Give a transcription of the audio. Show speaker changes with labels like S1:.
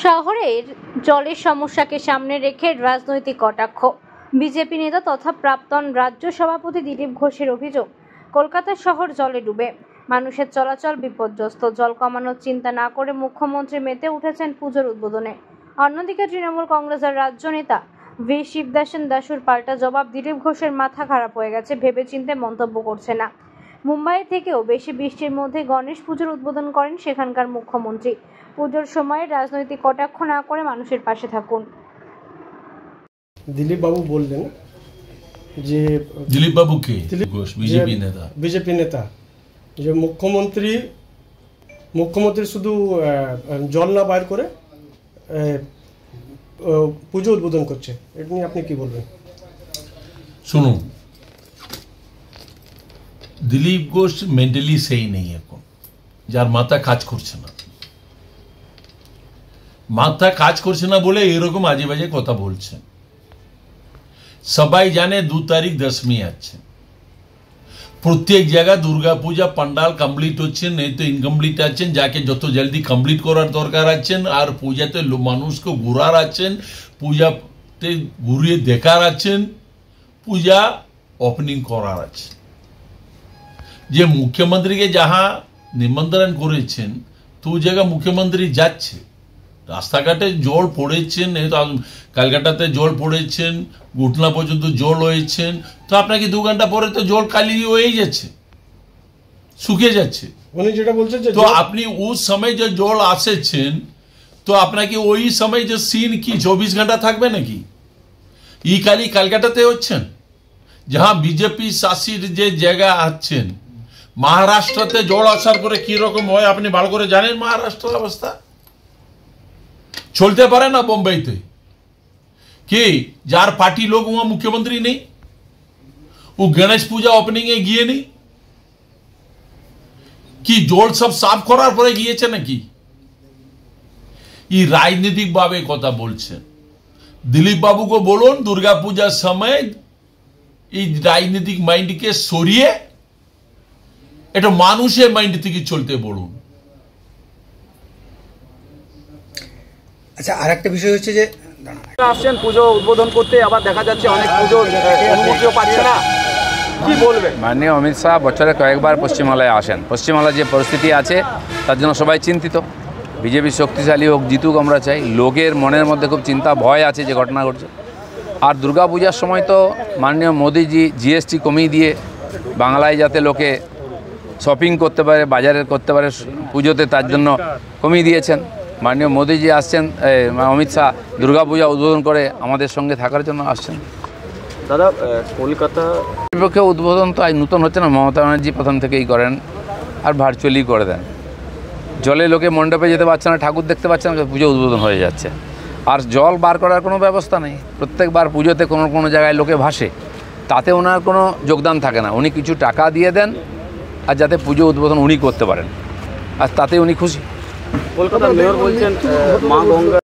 S1: শহরের জলের সমস্যাকে সামনে রেখে রাজনৈতিক কটাক্ষ। বিজেপি নেতা তথা প্রাক্তন রাজ্য সভাপতি দিলীপ ঘোষের অভিযোগ, কলকাতা শহর জলে ডুবে, মানুষের চলাচল বিপর্যস্ত। জল কমানোর চিন্তা না করে মুখ্যমন্ত্রী মেতে উঠেছেন পুজোর উদ্বোধনে। অন্যদিকে তৃণমূল কংগ্রেসের রাজ্য নেতা ভি শিবদাসন দাসুর পাল্টা জবাব, দিলীপ ঘোষের মাথা খারাপ হয়ে গেছে, ভেবেচিন্তে মন্তব্য করছে না। মুম্বাই থেকেও বেশি বৃষ্টির মধ্যে গণেশ পুজোর উদ্বোধন করেন সেখানকার মুখ্যমন্ত্রী। পুজোর সময় রাজনৈতিক কটাক্ষ না করে মানুষের পাশে থাকুন।
S2: দিলীপ বাবু বললেন যে
S3: দিলীপ বাবু কে? ঘোষ বিজেপি নেতা যে মুখ্যমন্ত্রী শুধু জল না বাইর করে পুজো উদ্বোধন করছে, এটা নিয়ে আপনি কি বলবেন? শুনুন, দিলীপ ঘোষ মেন্টালি সেই নেই এখন, যার মাথা কাজ করছে না। মাথা কাজ করছে না বলে এরকম আজে বাজে কথা বলছেন। সবাই জানে 2 তারিখ দশমী আছে, প্রত্যেক জায়গায় দুর্গা পূজা পান্ডাল কমপ্লিট হচ্ছে, নেই তো ইনকমপ্লিট আছেন, যাকে যত জলদি কমপ্লিট করার দরকার আছেন। আর পূজাতে মানুষকে ঘুরার আছেন, পূজাতে ঘুরিয়ে দেখার আছেন, পূজা ওপেনিং করার আছে। যে মুখ্যমন্ত্রীকে যাহা নিমন্ত্রণ করেছেন তো জায়গা মুখ্যমন্ত্রী যাচ্ছে। রাস্তাঘাটে জল পড়েছেন, ক্যালকাটাতে জল পড়েছেন, ঘুটনা পর্যন্ত জল হয়েছেন, তো আপনাকে 2 ঘন্টা পরে তো জল কালি হয়ে যাচ্ছে, শুকিয়ে যাচ্ছে।
S2: উনি যেটা বলছেন যে
S3: তো আপনি ওই সময় যে জল আসেছেন, তো আপনাকে ওই সময় যে সিন কি 24 ঘন্টা থাকবে নাকি? ই কালি ক্যালকাটাতে হচ্ছেন, যাহা বিজেপি শাসিত যে জায়গা আছেন। মহারাষ্ট্রতে জল আসার পরে কি রকম হয় আপনি ভালো করে জানেন। মহারাষ্ট্রের অবস্থা চলতে পারে না। বোম্বাইতে কি যার পার্টি লোক ওয়া মুখ্যমন্ত্রী নেই, ও গণেশ পূজা ওপেনিং এ গিয়ে নেই কি? জল সব সাফ করার পরে গিয়েছে নাকি? এই রাজনৈতিক ভাবে কথা বলছেন। দিলীপ বাবুকে বলুন দুর্গা পূজার সময় এই রাজনৈতিক মাইন্ডকে সরিয়ে এটা মানুষের মাইন্ড থেকে চলতে বলুন।
S4: আচ্ছা, আর একটা বিষয় হচ্ছে যে
S5: আসছেন পুজো উদ্বোধন করতে, আবার দেখা যাচ্ছে অনেক পুজো অনুমতিও পাচ্ছে না, কি বলবেন?
S6: মাননীয় অমিত শাহ বছরে কয়েকবার পশ্চিমবাংলায় আসেন। পশ্চিমবাংলার যে পরিস্থিতি আছে তার জন্য সবাই চিন্তিত। বিজেপি শক্তিশালী হোক, জিতুক আমরা চাই। লোকের মনের মধ্যে খুব চিন্তা ভয় আছে যে ঘটনা ঘটছে। আর দুর্গাপূজার সময় তো মাননীয় মোদিজি জিএসটি কমিয়ে দিয়ে বাংলায় যাতে লোকে শপিং করতে পারে, বাজারে করতে পারে পুজোতে, তার জন্য কমিয়ে দিয়েছেন। মাননীয় মোদিজি আসছেন, অমিত শাহ দুর্গাপূজা উদ্বোধন করে আমাদের সঙ্গে থাকার জন্য আসছেন।
S5: দাদা, কলকাতা
S6: বিপক্ষে উদ্বোধন তো আজ নতুন হচ্ছে না, মমতা ব্যানার্জি প্রথম থেকেই করেন আর ভার্চুয়ালি করে দেন। জলে লোকে মণ্ডপে যেতে পারছে না, ঠাকুর দেখতে পাচ্ছে না, পুজো উদ্বোধন হয়ে যাচ্ছে। আর জল বার করার কোনো ব্যবস্থা নেই। প্রত্যেকবার পুজোতে কোনো জায়গায় লোকে ভাসে, তাতে ওনার কোনো যোগদান থাকে না। উনি কিছু টাকা দিয়ে দেন আর যাতে পুজো উদ্বোধন উনি করতে পারেন, আর তাতে উনি খুশি।
S5: কলকাতার মেয়র বলছেন মা গঙ্গা